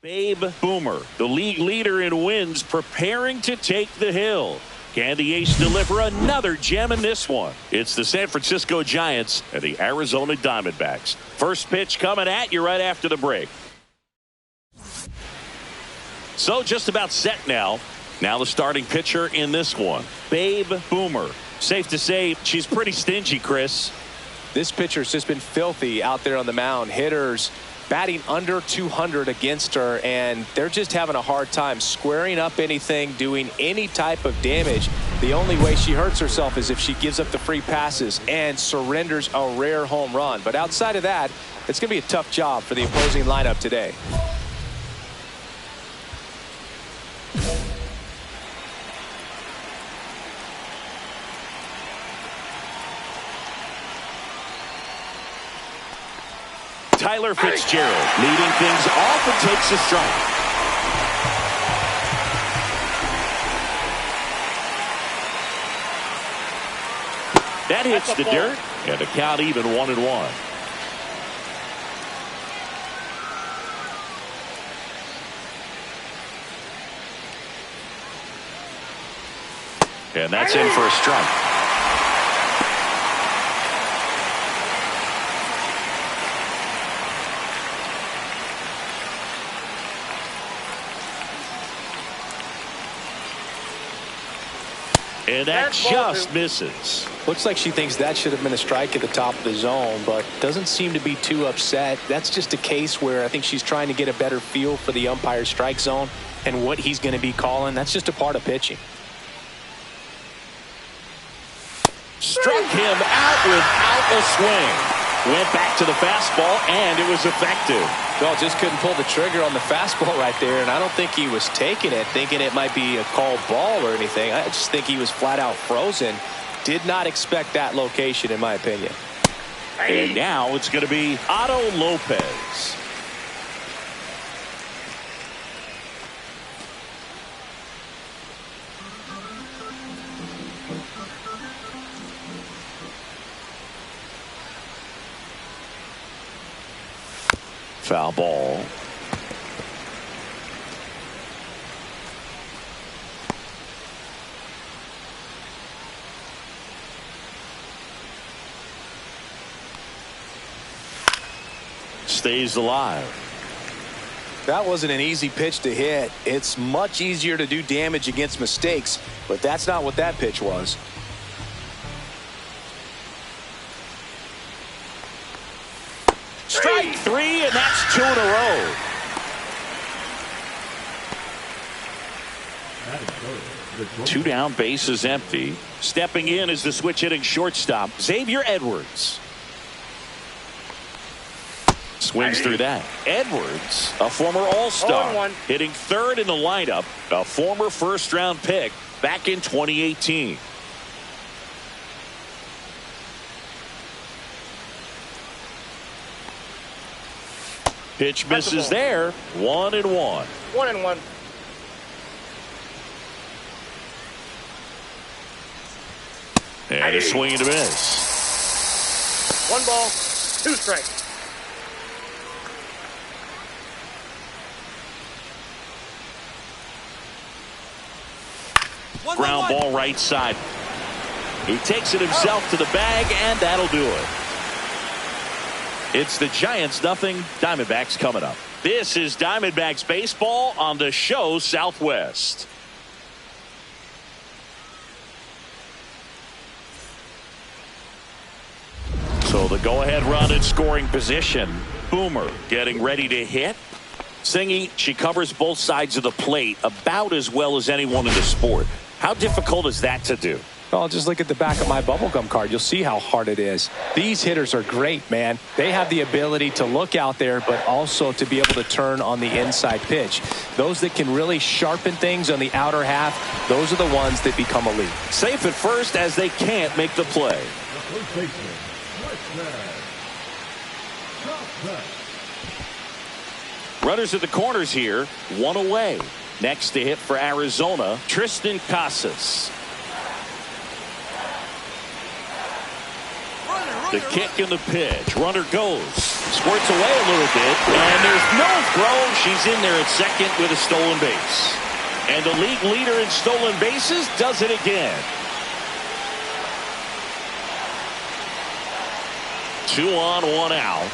Babe Boomer, the league leader in wins, preparing to take the hill. Can the ace deliver another gem in this one? It's the San Francisco Giants and the Arizona Diamondbacks. First pitch coming at you right after the break. So just about set now. Now the starting pitcher in this one, Babe Boomer. Safe to say she's pretty stingy, Chris. This pitcher's just been filthy out there on the mound. Hitters batting under 200 against her, and they're just having a hard time squaring up anything, doing any type of damage. The only way she hurts herself is if she gives up the free passes and surrenders a rare home run. But outside of that, it's going to be a tough job for the opposing lineup today. Tyler Fitzgerald leading things off and takes a strike. That hits the dirt, and the count even 1-1. And that's in for a strike. And that just misses. Looks like she thinks that should have been a strike at the top of the zone, but doesn't seem to be too upset. That's just a case where I think she's trying to get a better feel for the umpire's strike zone and what he's going to be calling. That's just a part of pitching. Struck him out without a swing. Went back to the fastball, and it was effective. Well, just couldn't pull the trigger on the fastball right there, and I don't think he was taking it, thinking it might be a called ball or anything. I just think he was flat out frozen. Did not expect that location, in my opinion. And now it's going to be Otto Lopez. Foul ball. Stays alive. That wasn't an easy pitch to hit. It's much easier to do damage against mistakes, but that's not what that pitch was. Strike three, and that's 2 in a row. Two down, bases empty. Stepping in is the switch hitting shortstop, Xavier Edwards. Swings through that. Edwards, a former All-Star, hitting third in the lineup, a former first-round pick back in 2018. Pitch misses there. 1-1. 1-1. And a swing and a miss. 1 ball, 2 strikes. Ground ball right side. He takes it himself to the bag, and that'll do it. It's the Giants nothing, Diamondbacks coming up. This is Diamondbacks baseball on the show Southwest. So the go-ahead run in scoring position. Boomer getting ready to hit. Singy, she covers both sides of the plate about as well as anyone in the sport. How difficult is that to do? Well, just look at the back of my bubblegum card. You'll see how hard it is. These hitters are great, man. They have the ability to look out there, but also to be able to turn on the inside pitch. Those that can really sharpen things on the outer half, those are the ones that become elite. Safe at first as they can't make the play. Runners at the corners here, 1 away. Next to hit for Arizona, Tristan Casas. The kick and the pitch. Runner goes. Squirts away a little bit, and there's no throw. She's in there at second with a stolen base. And the league leader in stolen bases does it again. 2 on, 1 out.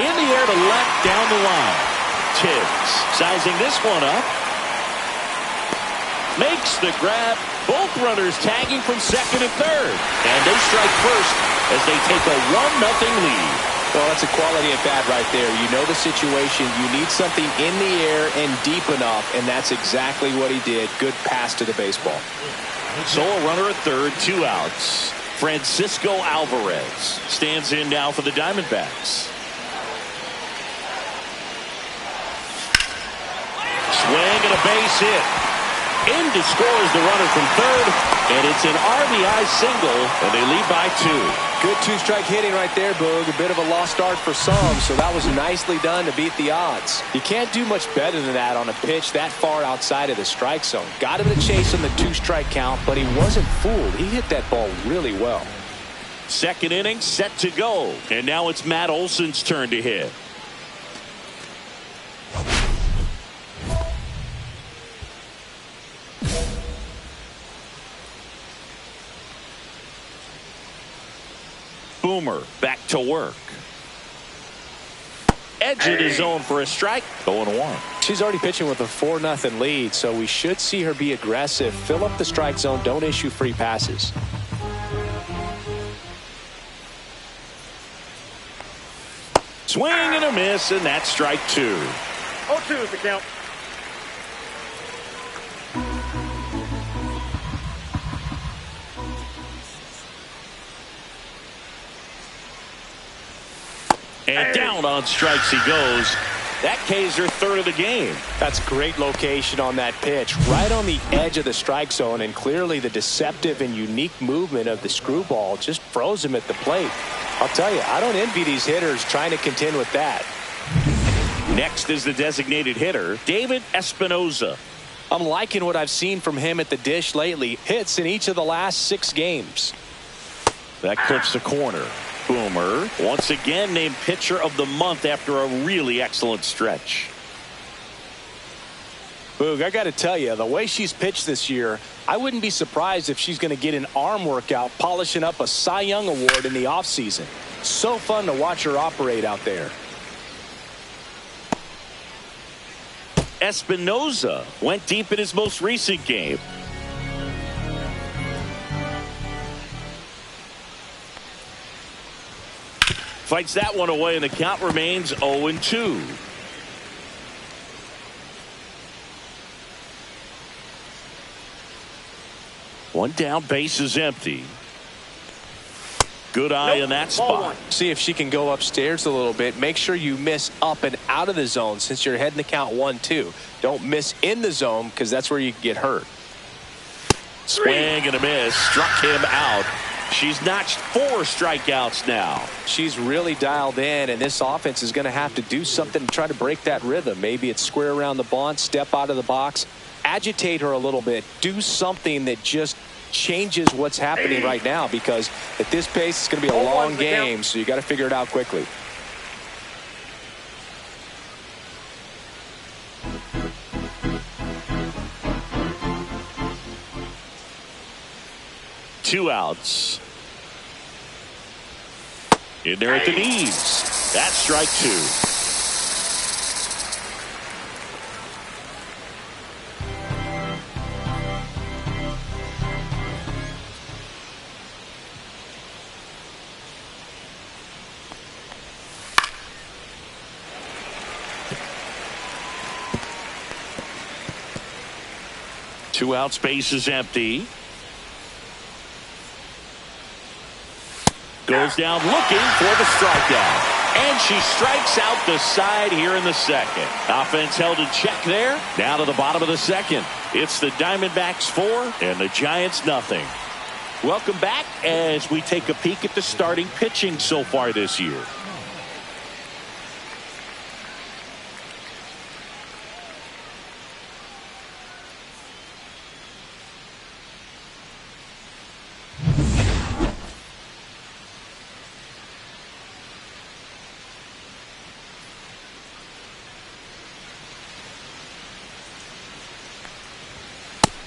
In the air to left, down the line. Tibbs sizing this one up. Makes the grab. Both runners tagging from second and third. And they strike first as they take a 1-0 lead. Well, that's a quality at bat right there. You know the situation. You need something in the air and deep enough, and that's exactly what he did. Good pass to the baseball. So a runner at third, 2 outs. Francisco Alvarez stands in now for the Diamondbacks. Swing and a base hit. In to score is the runner from third, and it's an RBI single, and they lead by 2. Good 2-strike hitting right there, Boog. A bit of a lost start for some, so that was nicely done to beat the odds. You can't do much better than that on a pitch that far outside of the strike zone. Got him to chase on the 2-strike count, but he wasn't fooled. He hit that ball really well. Second inning set to go, and now it's Matt Olson's turn to hit. Boomer back to work. Edge of the zone for a strike. 0-1. She's already pitching with a 4-0 lead, so we should see her be aggressive. Fill up the strike zone. Don't issue free passes. Swing and a miss, and that's strike 2. 0-2 is the count. And down on strikes he goes. That K's her third of the game. That's great location on that pitch. Right on the edge of the strike zone, and clearly the deceptive and unique movement of the screwball just froze him at the plate. I'll tell you, I don't envy these hitters trying to contend with that. Next is the designated hitter, David Espinoza. I'm liking what I've seen from him at the dish lately. Hits in each of the last 6 games. That clips the corner. Boomer once again named pitcher of the month after a really excellent stretch. Boog, I got to tell you, the way she's pitched this year, I wouldn't be surprised if she's going to get an arm workout polishing up a Cy Young award in the offseason. So fun to watch her operate out there. Espinoza went deep in his most recent game. Fights that one away, and the count remains 0-2. One down, base is empty. Good eye in that spot. See if she can go upstairs a little bit. Make sure you miss up and out of the zone since you're heading the count 1-2. Don't miss in the zone because that's where you can get hurt. Swing and a miss. Struck him out. She's notched 4 strikeouts now. She's really dialed in, and this offense is going to have to do something to try to break that rhythm. Maybe it's square around the bunt, step out of the box, agitate her a little bit, do something that just changes what's happening right now, because at this pace it's going to be a long game, so you got to figure it out quickly. Two outs. In there at the knees. That's strike 2. Two out, space is empty. Goes down looking for the strikeout. And she strikes out the side here in the second. Offense held in check there. Now to the bottom of the second. It's the Diamondbacks 4 and the Giants nothing. Welcome back as we take a peek at the starting pitching so far this year.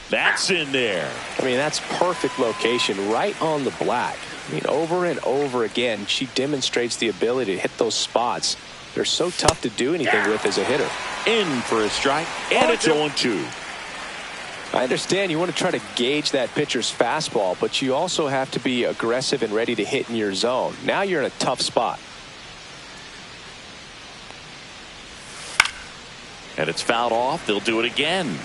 That's in there. I mean, that's perfect location right on the black. I mean, over and over again, she demonstrates the ability to hit those spots. They're so tough to do anything with as a hitter. In for a strike, and it's 0-2. I understand you want to try to gauge that pitcher's fastball, but you also have to be aggressive and ready to hit in your zone. Now you're in a tough spot. And it's fouled off. They'll do it again.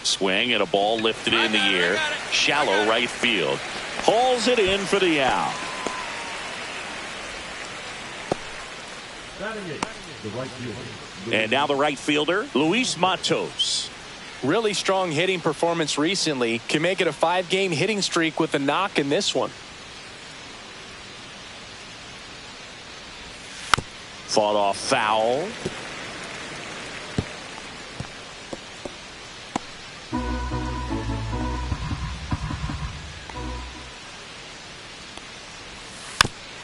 Swing and a ball lifted in the air. Shallow right field. Hauls it in for the out. And now the right fielder, Luis Matos. Really strong hitting performance recently. Can make it a 5-game hitting streak with a knock in this one. Fought off foul.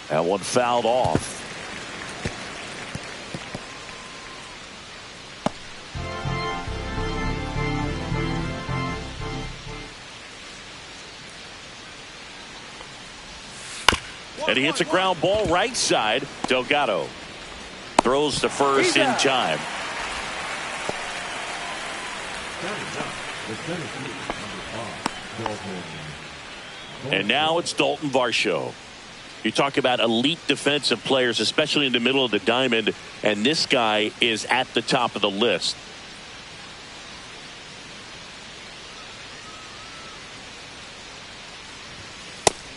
That one fouled off. And he hits a ground ball right side. Delgado throws to first in time. And now it's Dalton Varsho. You talk about elite defensive players, especially in the middle of the diamond, and this guy is at the top of the list.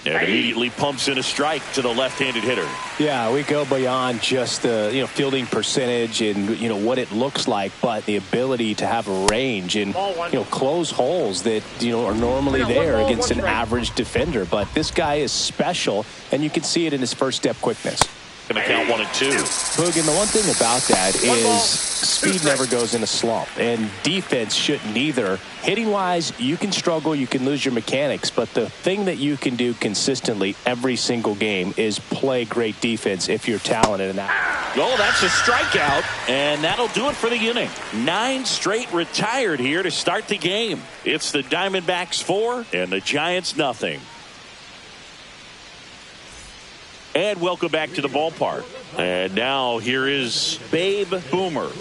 And immediately pumps in a strike to the left-handed hitter. Yeah, we go beyond just the fielding percentage and what it looks like, but the ability to have a range and close holes that are normally there against an average defender. But this guy is special, and you can see it in his first step quickness. Going to count 1-2. Boog, and the one thing about that is speed never goes in a slump, and defense shouldn't either. Hitting-wise, you can struggle, you can lose your mechanics, but the thing that you can do consistently every single game is play great defense if you're talented in that. Oh, that's a strikeout, and that'll do it for the inning. 9 straight retired here to start the game. It's the Diamondbacks 4 and the Giants nothing. And welcome back to the ballpark. And now here is Babe Boomer.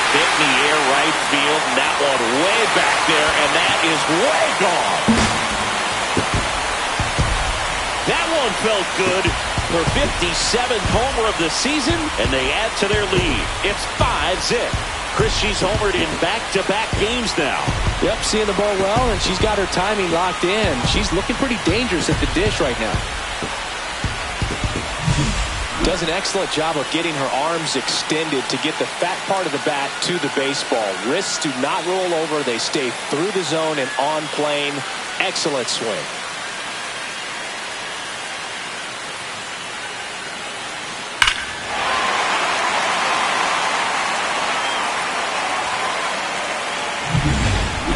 Hit in the air right field, and that one way back there, and that is way gone. That one felt good. Their 57th homer of the season, and they add to their lead. It's 5-zip. Chris, she's homered in back-to-back games now. Yep, seeing the ball well, and she's got her timing locked in. She's looking pretty dangerous at the dish right now. Does an excellent job of getting her arms extended to get the fat part of the bat to the baseball. Wrists do not roll over. They stay through the zone and on plane. Excellent swing.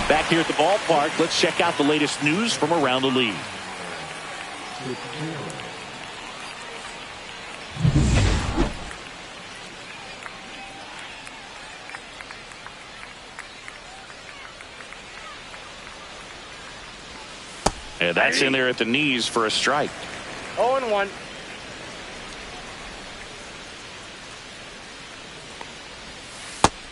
Back here at the ballpark, let's check out the latest news from around the league. And that's in there at the knees for a strike. 0-1.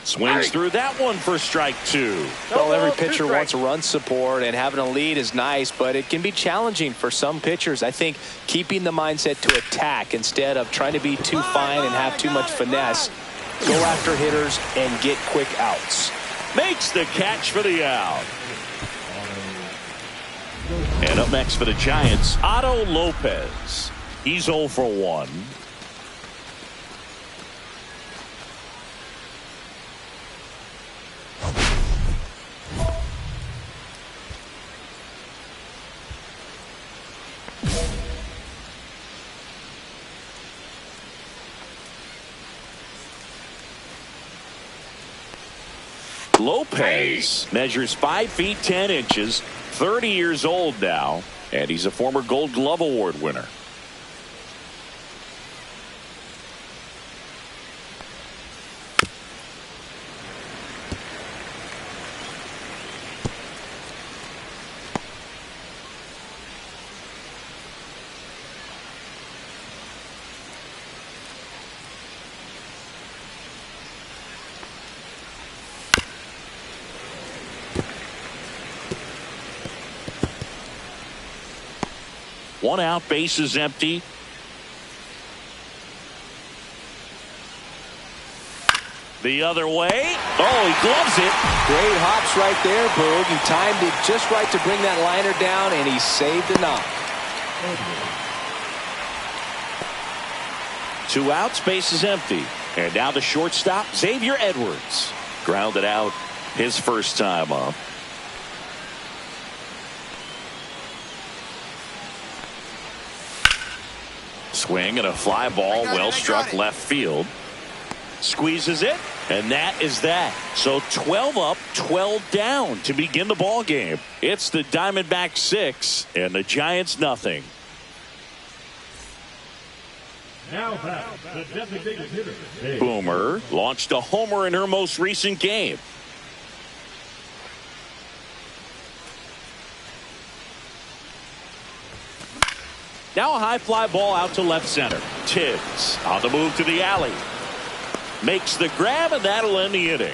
Swings through that one for strike 2. Well, every pitcher wants run support, and having a lead is nice, but it can be challenging for some pitchers. I think keeping the mindset to attack instead of trying to be too fine and have too much finesse. Go after hitters and get quick outs. Makes the catch for the out. And up next for the Giants, Otto Lopez. He's 0 for 1. Lopez measures 5 feet 10 inches, 30 years old now, and he's a former Gold Glove Award winner. One out, base is empty. The other way. Oh, he gloves it. Great hops right there, Boog. He timed it just right to bring that liner down, and he saved a knock. 2 outs, base is empty. And now the shortstop, Xavier Edwards. Grounded out his first time up. Swing and a fly ball, well struck left field. Squeezes it, and that is that. So 12 up, 12 down to begin the ball game. It's the Diamondbacks 6 and the Giants nothing. Now back, the designated hitter. Boomer launched a homer in her most recent game. Now a high fly ball out to left center. Tibbs on the move to the alley. Makes the grab, and that'll end the inning.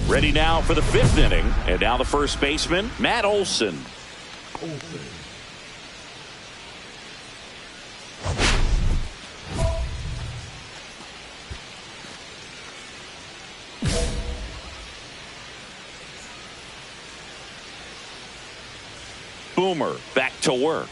Ready now for the 5th inning. And now the first baseman, Matt Olson. Boomer back to work.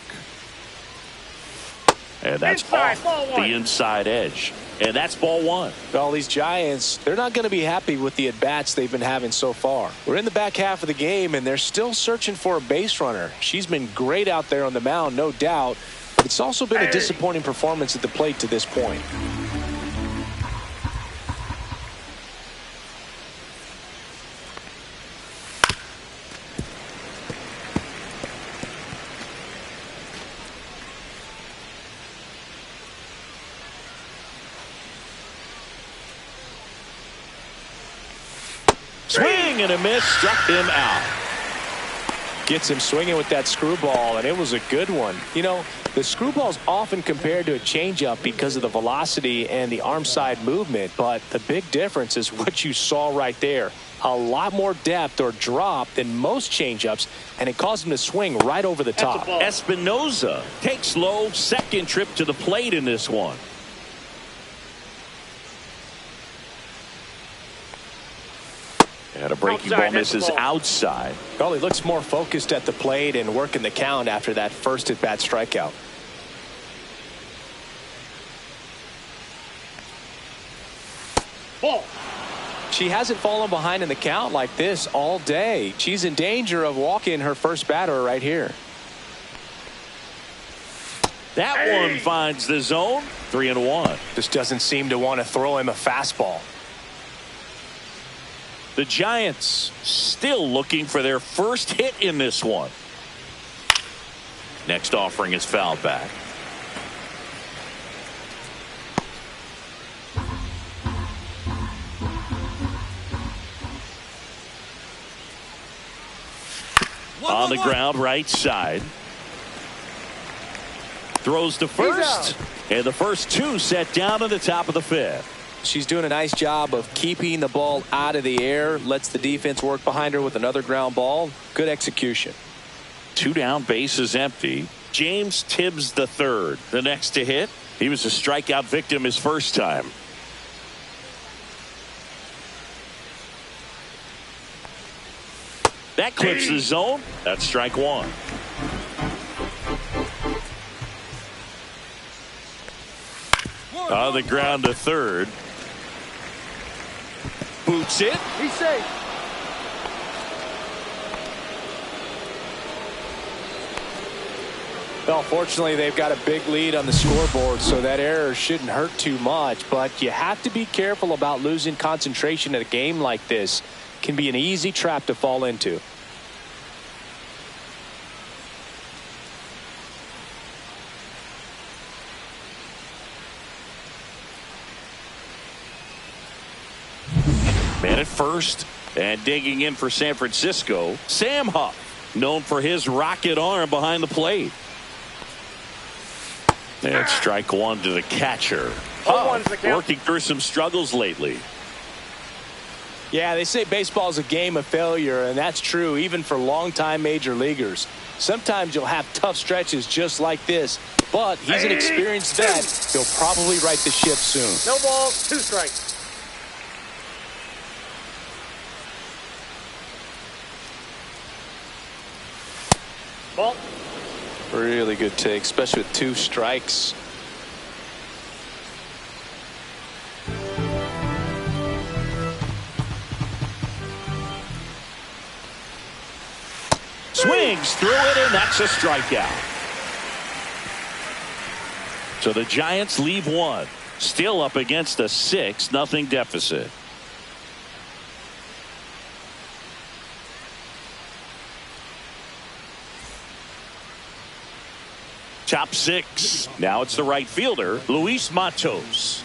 And that's off the inside edge. And that's ball 1. Well, these Giants, they're not going to be happy with the at-bats they've been having so far. We're in the back half of the game, and they're still searching for a base runner. She's been great out there on the mound, no doubt. But it's also been a disappointing performance at the plate to this point. Swing and a miss, struck him out. Gets him swinging with that screwball, and it was a good one. You know, the screwball's often compared to a changeup because of the velocity and the arm side movement, but the big difference is what you saw right there. A lot more depth or drop than most changeups, and it caused him to swing right over the top. Espinoza takes low, second trip to the plate in this one. And a breaking ball misses outside. Well, he looks more focused at the plate and working the count after that first at-bat strikeout. Ball. She hasn't fallen behind in the count like this all day. She's in danger of walking her first batter right here. That one finds the zone. 3-1. Just doesn't seem to want to throw him a fastball. The Giants still looking for their first hit in this one. Next offering is fouled back. On the ground, right side. Throws to first. And the first 2 set down at the top of the 5th. She's doing a nice job of keeping the ball out of the air. Lets the defense work behind her with another ground ball. Good execution. 2 down, base is empty. James Tibbs III, the next to hit. He was a strikeout victim his first time. That clips the zone. That's strike 1. On the ground to third. Boots it. He's safe. Well, fortunately, they've got a big lead on the scoreboard, so that error shouldn't hurt too much. But you have to be careful about losing concentration in a game like this. It can be an easy trap to fall into. Man at first, and digging in for San Francisco, Sam Huff, known for his rocket arm behind the plate. And strike one to the catcher. Working through some struggles lately. Yeah, they say baseball is a game of failure, and that's true even for longtime major leaguers. Sometimes you'll have tough stretches just like this, but he's an experienced vet. He'll probably right the ship soon. No ball, 2 strikes. Ball. Really good take, especially with 2 strikes. Swings through it, and that's a strikeout. So the Giants leave one. Still up against a 6-0 deficit. Top 6. Now it's the right fielder, Luis Matos.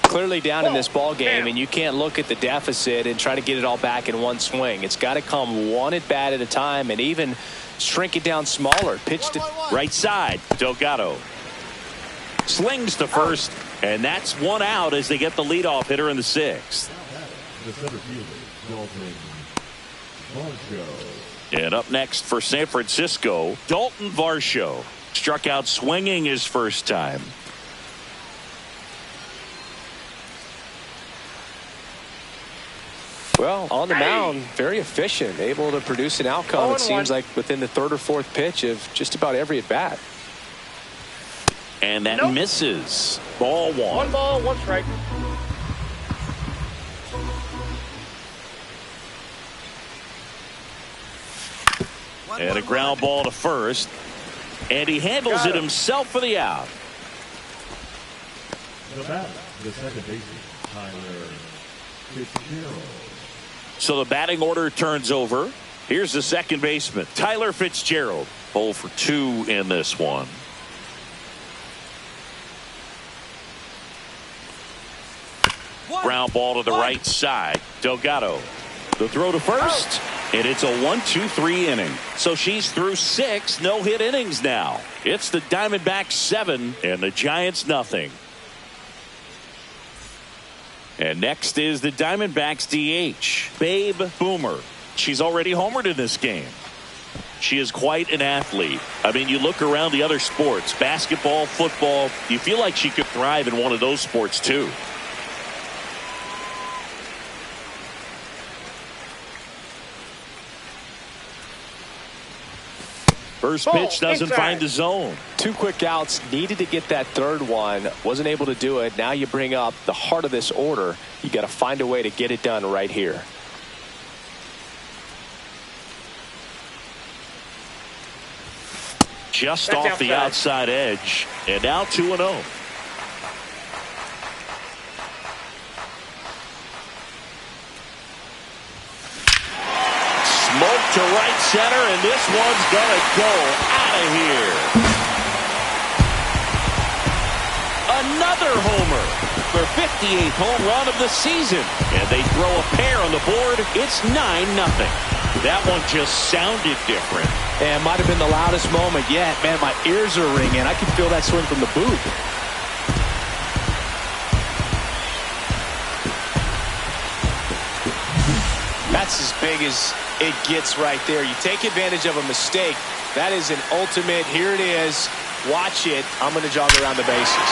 Clearly down in this ball game, and you can't look at the deficit and try to get it all back in one swing. It's got to come one at bat at a time, and even shrink it down smaller. Pitch to right side, Delgado slings to first, and that's one out as they get the leadoff hitter in the 6th. The center fielder, Dalton Varsho. And up next for San Francisco, Dalton Varsho. Struck out swinging his first time. Well, on the mound, very efficient, able to produce an outcome, it seems like, within the 3rd or 4th pitch of just about every at bat. And that misses. Ball 1. 1 ball, 1 strike. And a ground ball to first. And he handles it himself for the out. The batter, the second baseman, Tyler Fitzgerald. So the batting order turns over. Here's the second baseman, Tyler Fitzgerald. 0 for 2 in this one. Ground ball to the right side. Delgado. The throw to first. And it's a 1-2-3 inning. So she's through 6 no-hit innings now. It's the Diamondbacks 7 and the Giants nothing. And next is the Diamondbacks DH, Babe Boomer. She's already homered in this game. She is quite an athlete. I mean, you look around the other sports, basketball, football, you feel like she could thrive in one of those sports too. First pitch doesn't find the zone. 2 quick outs, needed to get that 3rd one, wasn't able to do it. Now you bring up the heart of this order. You got to find a way to get it done right here. Just off the outside edge, and now 2-0. Smoke to right center, and this one's gonna go out of here. Another homer, their 58th home run of the season, and they throw a pair on the board. It's 9-0. That one just sounded different. And might have been the loudest moment yet. Man, my ears are ringing. I can feel that swing from the booth. That's as big as it gets right there. You take advantage of a mistake. That is an ultimate. Here it is. Watch it. I'm going to jog around the bases.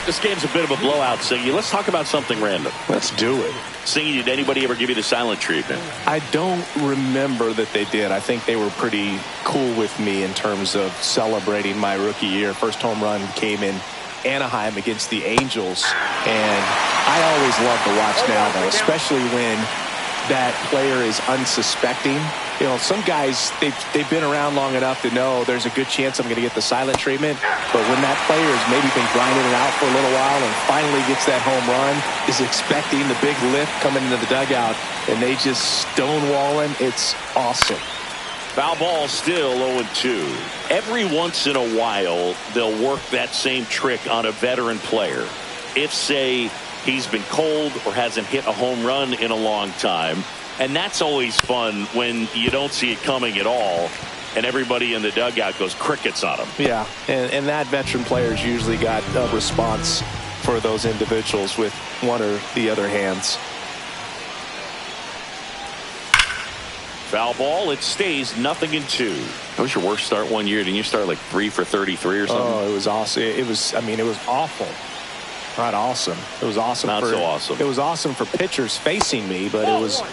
This game's a bit of a blowout, Singy. Let's talk about something random. Let's do it. Singy, did anybody ever give you the silent treatment? I don't remember that they did. I think they were pretty cool with me in terms of celebrating my rookie year. First home run came in Anaheim against the Angels, and I always love to watch now, though, especially when that player is unsuspecting. You know, some guys, they've been around long enough to know there's a good chance I'm going to get the silent treatment. But when that player has maybe been grinding it out for a little while and finally gets that home run, is expecting the big lift coming into the dugout, and they just stonewall him, it's awesome. Foul ball, still 0-2. Every once in a while, they'll work that same trick on a veteran player. If, say, he's been cold or hasn't hit a home run in a long time. And that's always fun when you don't see it coming at all, and everybody in the dugout goes crickets on him. Yeah, and that veteran player's usually got a response for those individuals with one or the other hands. Foul ball, it stays 0-2. That was your worst start one year. Didn't you start like 3 for 33 or something? Oh, it was awesome. It was awful. Not awesome. It was awesome. Not so awesome. It was awesome for pitchers facing me, but it was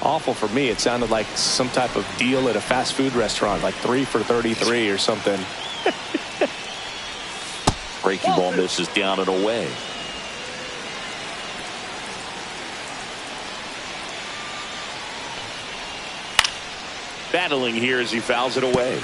awful for me. It sounded like some type of deal at a fast food restaurant, like 3 for 33 or something. Breaking ball misses down and away. Battling here as he fouls it away.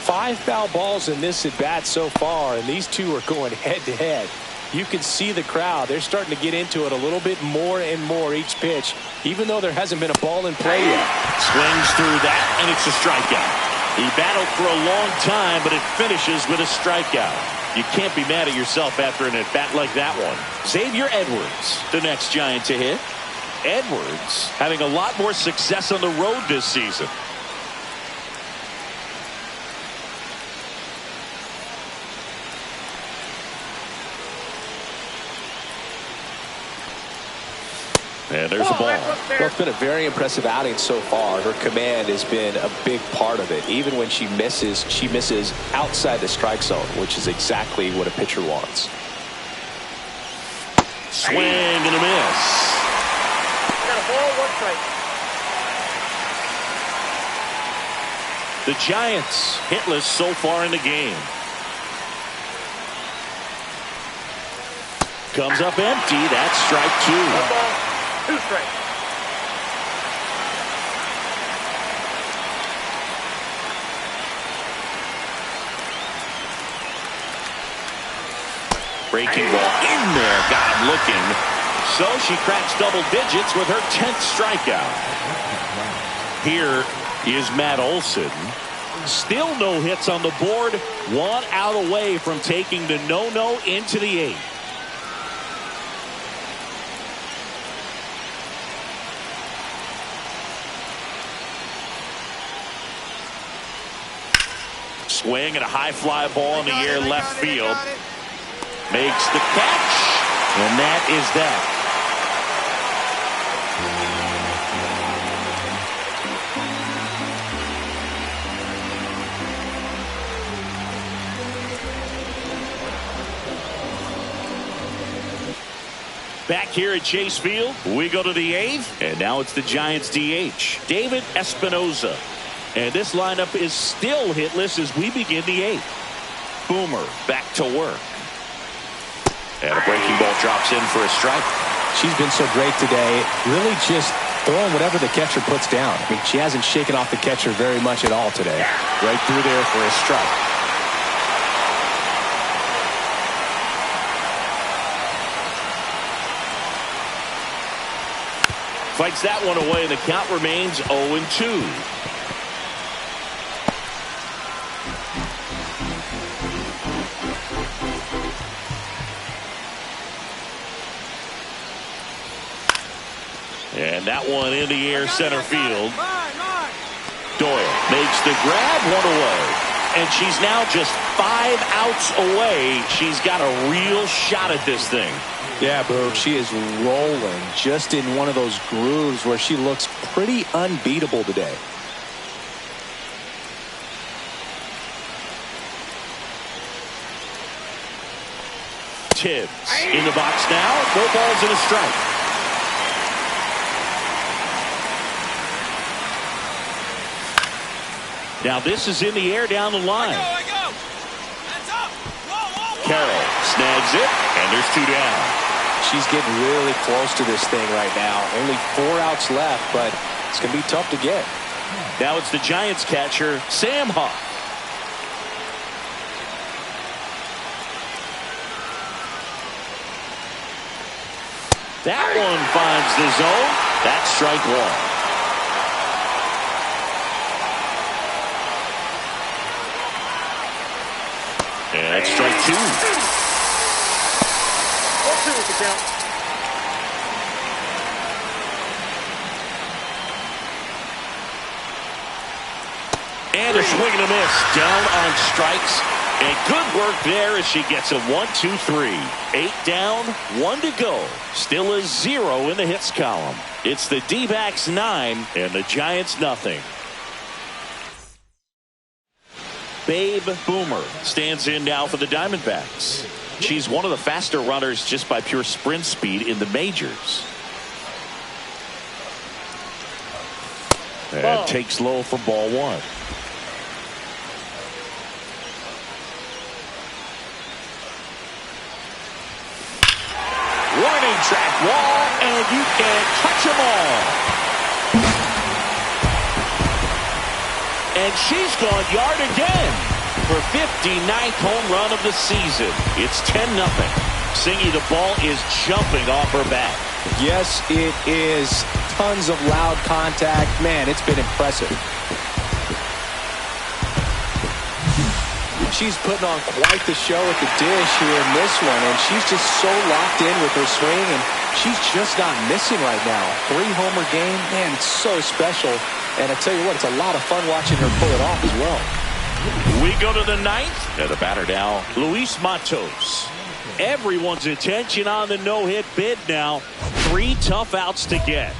Five foul balls in this at bat so far, and these two are going head to head. You can see the crowd. They're starting to get into it a little bit more and more each pitch, even though there hasn't been a ball in play yet. Swings through that, and it's a strikeout. He battled for a long time, but it finishes with a strikeout. You can't be mad at yourself after an at-bat like that one. Xavier Edwards, the next Giant to hit. Edwards having a lot more success on the road this season. And there's a ball. Well, it's been a very impressive outing so far. Her command has been a big part of it. Even when she misses outside the strike zone, which is exactly what a pitcher wants. Swing and a miss. Got a ball, 1 strike. The Giants hitless so far in the game. Comes up empty. That's strike 2. 1 ball, 2 strikes. Breaking ball in there, got him looking. So she cracks double digits with her 10th strikeout. Here is Matt Olson. Still no hits on the board. 1 out away from taking the no-no into the 8th. Swing and a high fly ball in the air left field. Makes the catch, and that is that. Back here at Chase Field, we go to the 8th, and now it's the Giants DH, David Espinoza. And this lineup is still hitless as we begin the 8th. Boomer back to work. And a breaking ball drops in for a strike. She's been so great today, really just throwing whatever the catcher puts down. I mean, she hasn't shaken off the catcher very much at all today. Right through there for a strike. Fights that one away, and the count remains 0-2. And that one in the air center field. Doyle makes the grab, 1 away. and she's now just 5 outs away. She's got a real shot at this thing. Yeah, Boo, she is rolling just in one of those grooves where she looks pretty unbeatable today. Tibbs in the box now. No balls and a strike. Now this is in the air down the line. I go. That's up. Whoa. Carroll snags it, and there's 2 down. She's getting really close to this thing right now. Only 4 outs left, but it's going to be tough to get. Now it's the Giants catcher, Sam Huff. That one finds the zone. That's strike 1. And that's strike 2. 1-2 with the count. And a swing and a miss. Down on strikes. And good work there as she gets a 1-2-3. 8 down, 1 to go. Still a 0 in the hits column. It's the D-backs 9 and the Giants nothing. Babe Boomer stands in now for the Diamondbacks. She's one of the faster runners just by pure sprint speed in the majors. And takes low for ball 1. Warning track wall, and you can't touch them all. And she's gone yard again for 59th home run of the season. It's 10-0. Singy, the ball is jumping off her bat. Yes, it is. Tons of loud contact. Man, it's been impressive. She's putting on quite the show at the dish here in this one, and she's just so locked in with her swing, and she's just not missing right now. 3-homer game, man, it's so special. And I tell you what, it's a lot of fun watching her pull it off as well. We go to the 9th, and the batter now, Luis Matos. Everyone's attention on the no-hit bid now. 3 tough outs to get.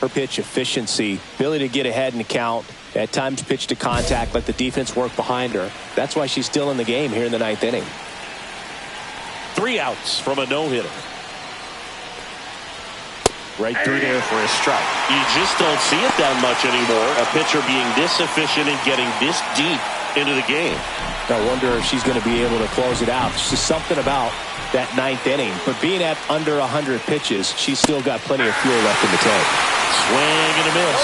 Her pitch efficiency, ability to get ahead in the count, at times pitch to contact, let the defense work behind her. That's why she's still in the game here in the 9th inning. 3 outs from a no-hitter. Right through there for a strike. You just don't see it that much anymore. A pitcher being this efficient and getting this deep into the game. I wonder if she's going to be able to close it out. There's just something about that 9th inning. But being at under 100 pitches, she's still got plenty of fuel left in the tank. Swing and a miss.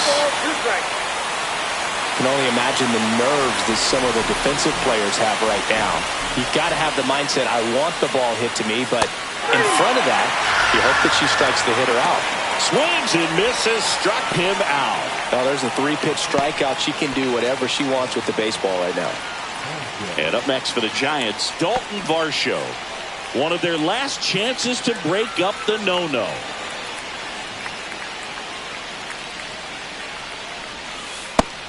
Can only imagine the nerves that some of the defensive players have right now. You've got to have the mindset, I want the ball hit to me, but in front of that, you hope that she strikes the hitter out. Swings and misses, struck him out. Well, there's a 3-pitch strikeout. She can do whatever she wants with the baseball right now. And up next for the Giants, Dalton Varsho. One of their last chances to break up the no-no.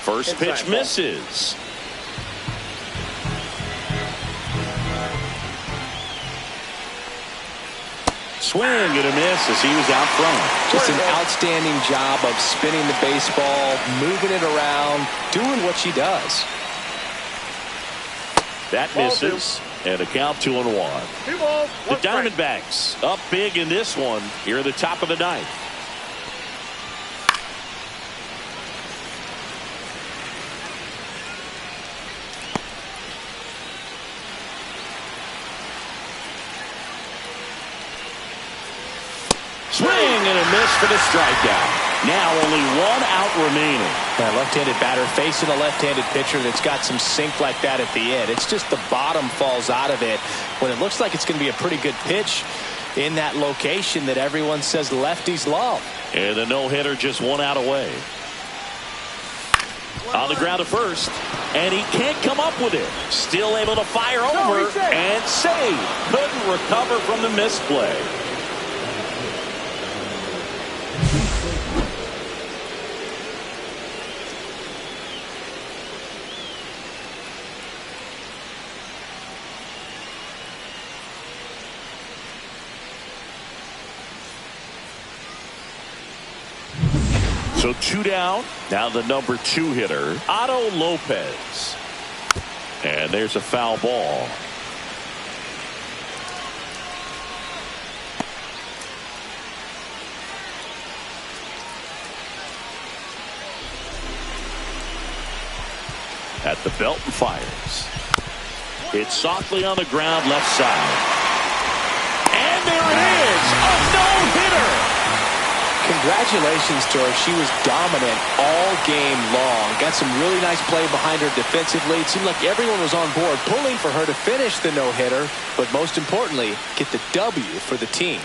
First pitch misses. Swing and a miss as he was out front. Just an outstanding job of spinning the baseball, moving it around, doing what she does. That misses. And a count 2-1. The Diamondbacks up big in this one here at the top of the 9th. Swing and a miss for the strikeout. Now only 1 out remaining. That left-handed batter facing a left-handed pitcher that's got some sink like that at the end. It's just the bottom falls out of it when it looks like it's going to be a pretty good pitch in that location that everyone says lefties love. And the no-hitter just 1 out away. On the ground to first, and he can't come up with it. Still able to fire over and save. Couldn't recover from the misplay. So 2 down. Now the number 2 hitter, Otto Lopez. And there's a foul ball. At the belt and fires. It's softly on the ground left side. And there it is, a no-hitter. Congratulations to her. She was dominant all game long. Got some really nice play behind her defensively. It seemed like everyone was on board pulling for her to finish the no-hitter, but most importantly, get the W for the team.